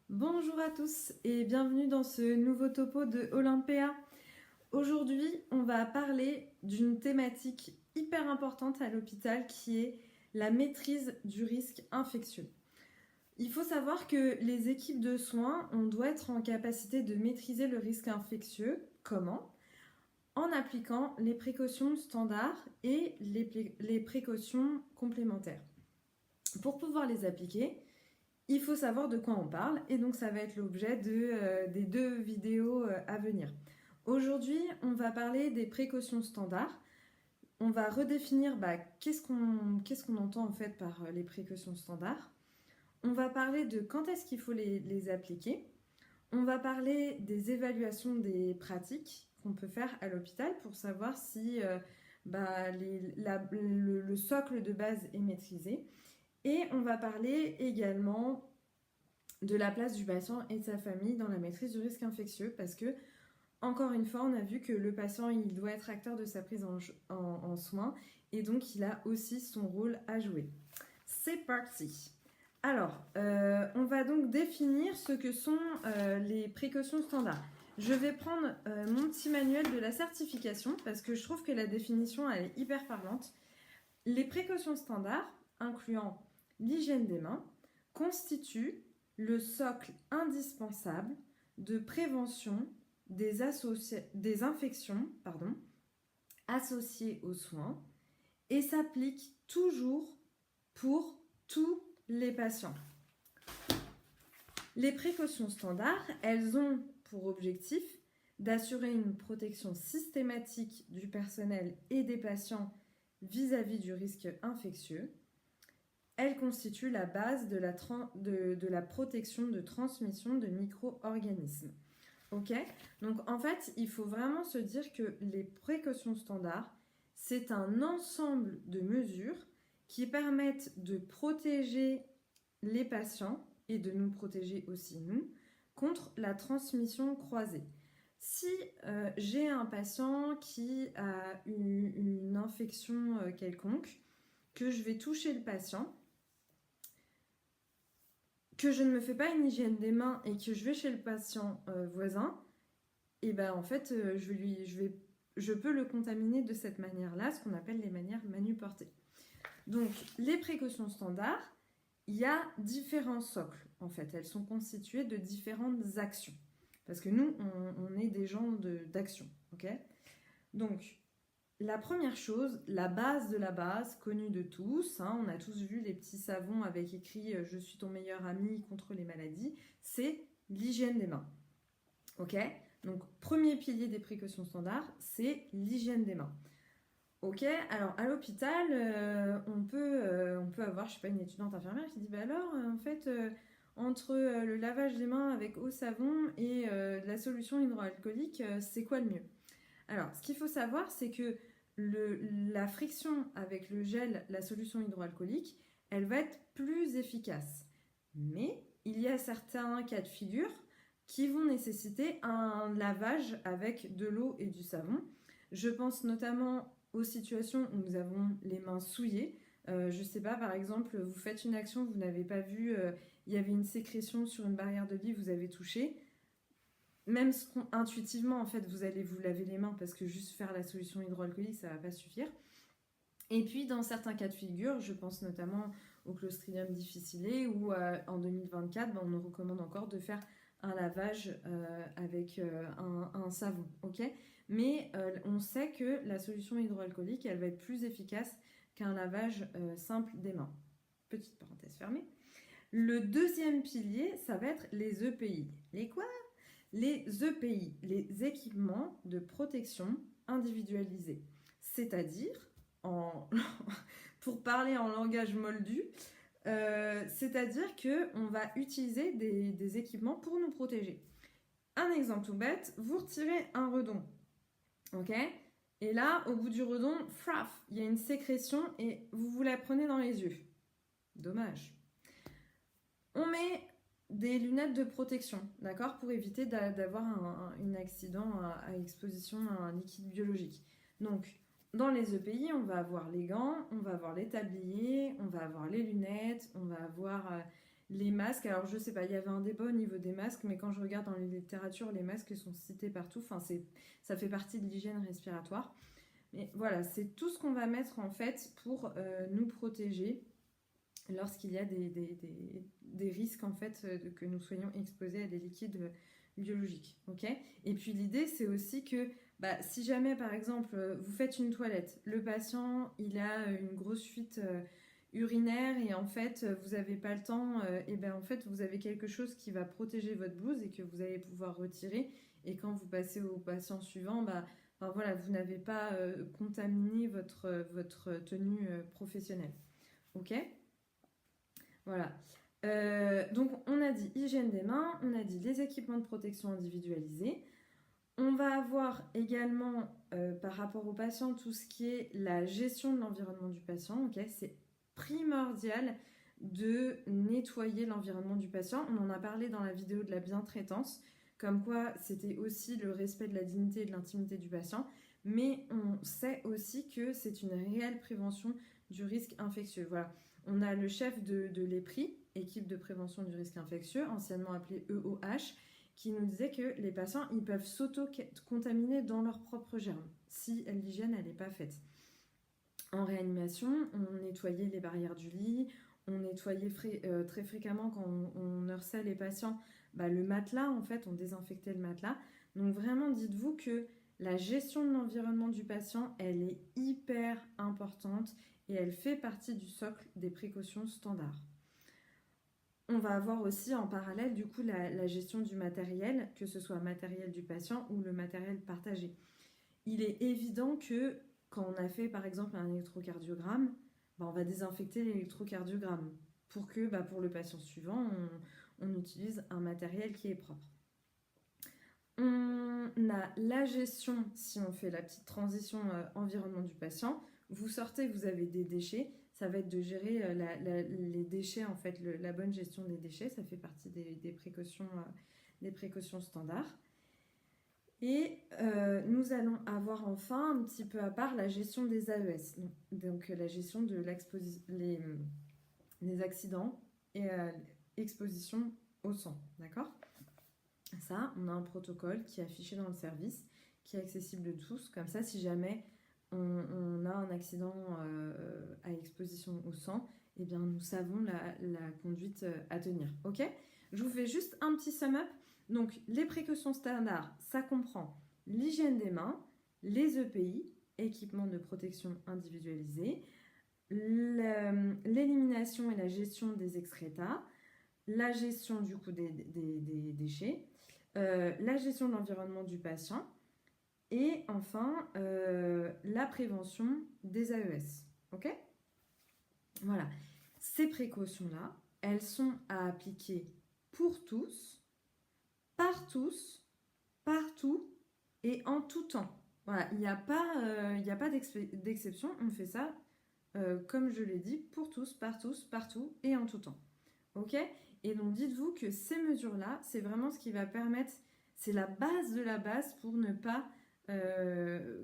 Bonjour à tous et bienvenue dans ce nouveau topo de Olympéa. Aujourd'hui, on va parler d'une thématique hyper importante à l'hôpital qui est la maîtrise du risque infectieux. Il faut savoir que les équipes de soins, on doit être en capacité de maîtriser le risque infectieux. Comment? En appliquant les précautions standards et les précautions complémentaires. Pour pouvoir les appliquer, il faut savoir de quoi on parle et donc ça va être l'objet des deux vidéos à venir. Aujourd'hui, on va parler des précautions standards. On va redéfinir qu'est-ce qu'on entend en fait par les précautions standards. On va parler de quand est-ce qu'il faut les appliquer. On va parler des évaluations des pratiques qu'on peut faire à l'hôpital pour savoir si le socle de base est maîtrisé. Et on va parler également de la place du patient et de sa famille dans la maîtrise du risque infectieux parce que, encore une fois, on a vu que le patient, il doit être acteur de sa prise en soins et donc il a aussi son rôle à jouer. C'est parti. Alors, on va donc définir ce que sont les précautions standards. Je vais prendre mon petit manuel de la certification parce que je trouve que la définition, elle est hyper parlante. Les précautions standards, incluant l'hygiène des mains, constituent le socle indispensable de prévention des infections associées aux soins et s'appliquent toujours pour tous les patients. Les précautions standards, elles ont pour objectif d'assurer une protection systématique du personnel et des patients vis-à-vis du risque infectieux. Elles constituent la base de la protection de transmission de micro-organismes. Ok ? Donc en fait, il faut vraiment se dire que les précautions standards, c'est un ensemble de mesures qui permettent de protéger les patients et de nous protéger aussi nous contre la transmission croisée. Si j'ai un patient qui a une infection quelconque, que je vais toucher le patient, que je ne me fais pas une hygiène des mains et que je vais chez le patient voisin, et ben en fait, je peux le contaminer de cette manière-là, ce qu'on appelle les manières manuportées. Donc, les précautions standards, il y a différents socles, en fait. Elles sont constituées de différentes actions. Parce que nous, on est des gens d'action, ok ? Donc, la première chose, la base de la base, connue de tous, on a tous vu les petits savons avec écrit « Je suis ton meilleur ami contre les maladies », c'est l'hygiène des mains. Ok ? Donc, premier pilier des précautions standards, c'est l'hygiène des mains. Ok, alors à l'hôpital, on peut avoir, je sais pas, une étudiante infirmière qui dit entre le lavage des mains avec eau savon et la solution hydroalcoolique, c'est quoi le mieux? Alors, ce qu'il faut savoir, c'est que la friction avec le gel, la solution hydroalcoolique, elle va être plus efficace. Mais il y a certains cas de figure qui vont nécessiter un lavage avec de l'eau et du savon. Je pense notamment aux situations où nous avons les mains souillées. Je sais pas, par exemple, vous faites une action, vous n'avez pas vu, il y avait une sécrétion sur une barrière de lit, vous avez touché. Même intuitivement, en fait, vous allez vous laver les mains parce que juste faire la solution hydroalcoolique, ça va pas suffire. Et puis, dans certains cas de figure, je pense notamment au Clostridium difficile où en 2024, on nous recommande encore de faire un lavage avec un savon, ok ? Mais on sait que la solution hydroalcoolique, elle va être plus efficace qu'un lavage simple des mains. Petite parenthèse fermée. Le deuxième pilier, ça va être les EPI. Les quoi ? Les EPI, les équipements de protection individualisés. C'est-à-dire, pour parler en langage moldu, c'est-à-dire qu'on va utiliser des équipements pour nous protéger. Un exemple tout bête, vous retirez un redon, ok ? Et là, au bout du redon, fraf, il y a une sécrétion et vous la prenez dans les yeux. Dommage. On met des lunettes de protection, d'accord, pour éviter d'avoir un accident à exposition à un liquide biologique. Donc, dans les EPI, on va avoir les gants, on va avoir les tabliers, on va avoir les lunettes, on va avoir Les masques, alors je sais pas, il y avait un débat au niveau des masques, mais quand je regarde dans les littératures, les masques sont cités partout. Enfin, ça fait partie de l'hygiène respiratoire. Mais voilà, c'est tout ce qu'on va mettre en fait pour nous protéger lorsqu'il y a des risques en fait que nous soyons exposés à des liquides biologiques. Ok. Et puis l'idée, c'est aussi que si jamais par exemple vous faites une toilette, le patient il a une grosse fuite urinaire et en fait vous n'avez pas le temps, et ben en fait vous avez quelque chose qui va protéger votre blouse et que vous allez pouvoir retirer. Et quand vous passez au patient suivant, enfin, voilà, vous n'avez pas contaminé votre tenue professionnelle. Ok. Voilà. Donc on a dit hygiène des mains, on a dit les équipements de protection individualisés. On va avoir également par rapport au patient tout ce qui est la gestion de l'environnement du patient. Okay, c'est primordial de nettoyer l'environnement du patient. On en a parlé dans la vidéo de la bientraitance, comme quoi c'était aussi le respect de la dignité et de l'intimité du patient. Mais on sait aussi que c'est une réelle prévention du risque infectieux. Voilà. On a le chef de l'EPRI, équipe de prévention du risque infectieux, anciennement appelée EOH, qui nous disait que les patients ils peuvent s'auto-contaminer dans leurs propres germes si l'hygiène n'est pas faite. En réanimation, on nettoyait les barrières du lit, on nettoyait très fréquemment quand on nurseait les patients, le matelas, en fait, on désinfectait le matelas. Donc vraiment, dites-vous que la gestion de l'environnement du patient, elle est hyper importante et elle fait partie du socle des précautions standards. On va avoir aussi en parallèle du coup la gestion du matériel, que ce soit le matériel du patient ou le matériel partagé. Il est évident que quand on a fait par exemple un électrocardiogramme, on va désinfecter l'électrocardiogramme pour que pour le patient suivant, on utilise un matériel qui est propre. On a la gestion, si on fait la petite transition environnement du patient, vous sortez, vous avez des déchets, ça va être de gérer les déchets, en fait, la bonne gestion des déchets, ça fait partie des précautions standards. Et nous allons avoir enfin, un petit peu à part, la gestion des AES, donc la gestion de les accidents et exposition au sang, d'accord ? Ça, on a un protocole qui est affiché dans le service, qui est accessible de tous, comme ça, si jamais on a un accident à exposition au sang, eh bien, nous savons la conduite à tenir. Ok ? Je vous fais juste un petit sum-up. Donc, les précautions standards, ça comprend l'hygiène des mains, les EPI, équipements de protection individualisés, l'élimination et la gestion des excrétas, la gestion du coup des déchets, la gestion de l'environnement du patient, et enfin, la prévention des AES. Ok ? Voilà. Ces précautions-là, elles sont à appliquer pour tous, par tous, partout et en tout temps. Voilà, il n'y a pas d'exception. On fait ça, comme je l'ai dit, pour tous, partout et en tout temps. Ok ? Et donc, dites-vous que ces mesures-là, c'est vraiment ce qui va permettre, c'est la base de la base pour ne pas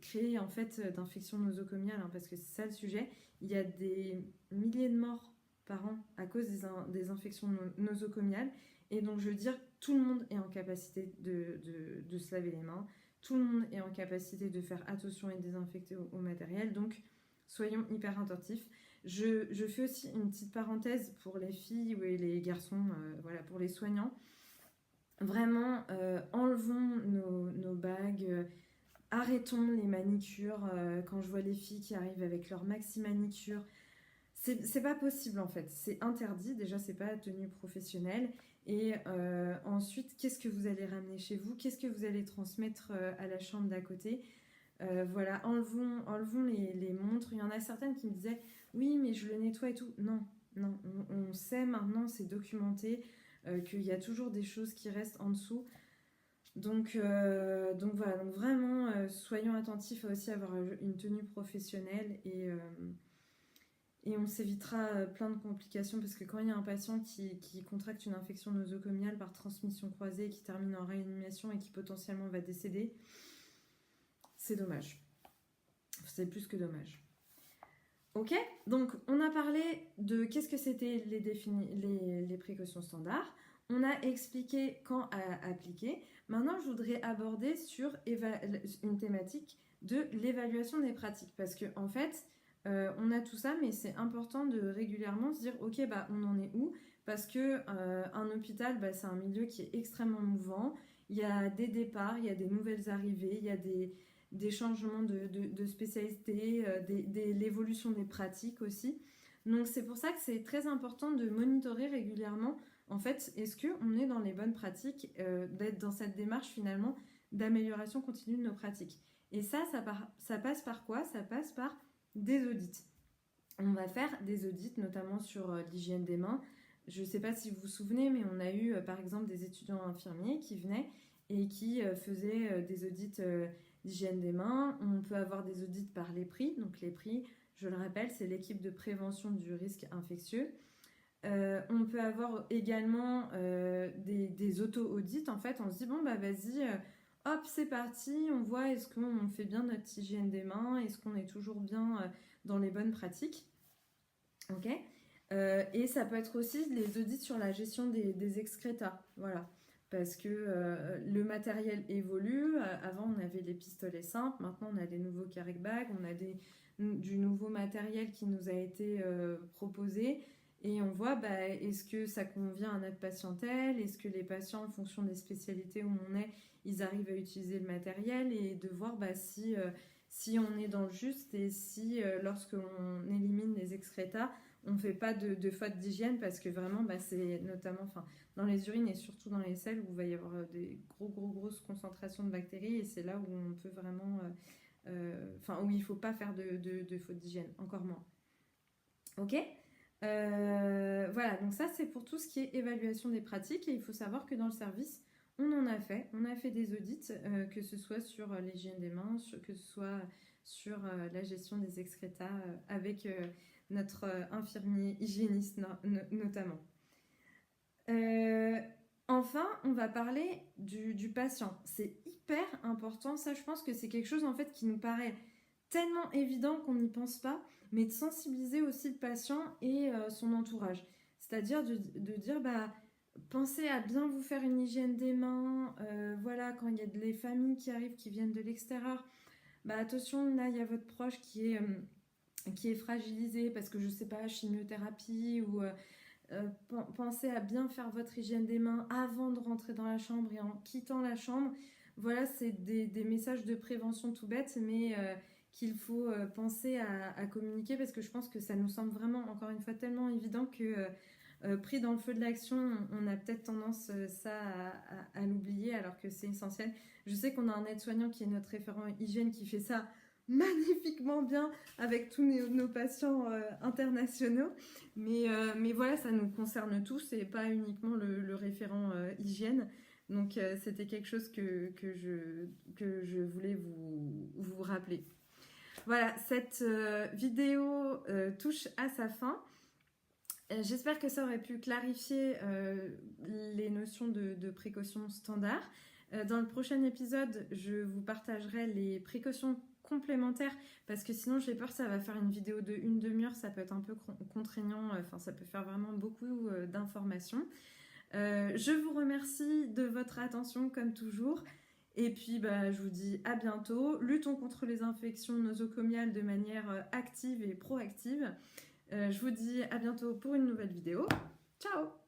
créer en fait d'infections nosocomiales, parce que c'est ça le sujet. Il y a des milliers de morts par an à cause des infections nosocomiales. Et donc, je veux dire, tout le monde est en capacité de se laver les mains. Tout le monde est en capacité de faire attention et de désinfecter au matériel. Donc, soyons hyper attentifs. Je fais aussi une petite parenthèse pour les filles et les garçons, voilà, pour les soignants. Vraiment, enlevons nos bagues, arrêtons les manicures. Quand je vois les filles qui arrivent avec leur maxi manicure, c'est pas possible en fait. C'est interdit. Déjà, c'est pas tenue professionnelle. Et ensuite, qu'est-ce que vous allez ramener chez vous ? Qu'est-ce que vous allez transmettre à la chambre d'à côté ? Voilà, enlevons les montres. Il y en a certaines qui me disaient oui, mais je le nettoie et tout. Non, on sait maintenant, c'est documenté, qu'il y a toujours des choses qui restent en dessous. Donc voilà, donc vraiment, soyons attentifs à aussi avoir une tenue professionnelle et on s'évitera plein de complications, parce que quand il y a un patient qui contracte une infection nosocomiale par transmission croisée, qui termine en réanimation et qui potentiellement va décéder, c'est dommage. C'est plus que dommage. Ok, donc on a parlé de qu'est-ce que c'était les précautions standards. On a expliqué quand appliquer. Maintenant, je voudrais aborder sur une thématique de l'évaluation des pratiques. Parce que en fait, on a tout ça, mais c'est important de régulièrement se dire, ok, bah, on en est où? Parce que un hôpital, bah, c'est un milieu qui est extrêmement mouvant. Il y a des départs, il y a des nouvelles arrivées, il y a des changements de spécialité, l'évolution des pratiques aussi. Donc c'est pour ça que c'est très important de monitorer régulièrement. En fait, est-ce qu'on est dans les bonnes pratiques, d'être dans cette démarche finalement d'amélioration continue de nos pratiques. Et ça passe par quoi? Ça passe par des audits. On va faire des audits, notamment sur l'hygiène des mains. Je ne sais pas si vous vous souvenez, mais on a eu par exemple des étudiants infirmiers qui venaient et qui faisaient des audits d'hygiène des mains. On peut avoir des audits par les prix. Donc les prix, je le rappelle, c'est l'équipe de prévention du risque infectieux. On peut avoir également des auto-audits. En fait, on se dit, bon, bah vas-y, hop, c'est parti. On voit est-ce qu'on fait bien notre hygiène des mains, est-ce qu'on est toujours bien dans les bonnes pratiques. Ok. Et ça peut être aussi les audits sur la gestion des excrétas. Voilà. Parce que le matériel évolue. Avant, on avait les pistolets simples. Maintenant, on a des nouveaux carry bags. On a du nouveau matériel qui nous a été proposé. Et on voit, bah, est-ce que ça convient à notre patientèle? Est-ce que les patients, en fonction des spécialités où on est, ils arrivent à utiliser le matériel? Et de voir bah, si on est dans le juste et si, lorsqu'on élimine les excrétas, on ne fait pas de faute d'hygiène, parce que vraiment, bah, c'est notamment dans les urines et surtout dans les selles où il va y avoir des grosses concentrations de bactéries, et c'est là où on peut vraiment... où il ne faut pas faire de faute d'hygiène, encore moins. Ok. Voilà, donc ça c'est pour tout ce qui est évaluation des pratiques, et il faut savoir que dans le service, on a fait des audits, que ce soit sur l'hygiène des mains, que ce soit sur la gestion des excrétas avec notre infirmier hygiéniste notamment. Enfin, on va parler du patient. C'est hyper important, ça je pense que c'est quelque chose en fait qui nous paraît tellement évident qu'on n'y pense pas, mais de sensibiliser aussi le patient et son entourage. C'est-à-dire de dire, bah, pensez à bien vous faire une hygiène des mains. Voilà, quand il y a des familles qui arrivent, qui viennent de l'extérieur, bah, attention, là, il y a votre proche qui est fragilisé parce que, je sais pas, chimiothérapie, ou pensez à bien faire votre hygiène des mains avant de rentrer dans la chambre et en quittant la chambre. Voilà, c'est des messages de prévention tout bêtes, mais qu'il faut penser à communiquer, parce que je pense que ça nous semble vraiment, encore une fois, tellement évident que pris dans le feu de l'action, on a peut-être tendance à l'oublier, alors que c'est essentiel. Je sais qu'on a un aide-soignant qui est notre référent hygiène qui fait ça magnifiquement bien avec tous nos patients internationaux, mais voilà, ça nous concerne tous et pas uniquement le référent hygiène. Donc c'était quelque chose que je voulais vous rappeler. Voilà, cette vidéo touche à sa fin. J'espère que ça aurait pu clarifier les notions de précautions standards. Dans le prochain épisode, je vous partagerai les précautions complémentaires, parce que sinon j'ai peur que ça va faire une vidéo de 1 demi-heure, ça peut être un peu contraignant, ça peut faire vraiment beaucoup d'informations. Je vous remercie de votre attention comme toujours, et puis bah, je vous dis à bientôt. Luttons contre les infections nosocomiales de manière active et proactive. Je vous dis à bientôt pour une nouvelle vidéo. Ciao!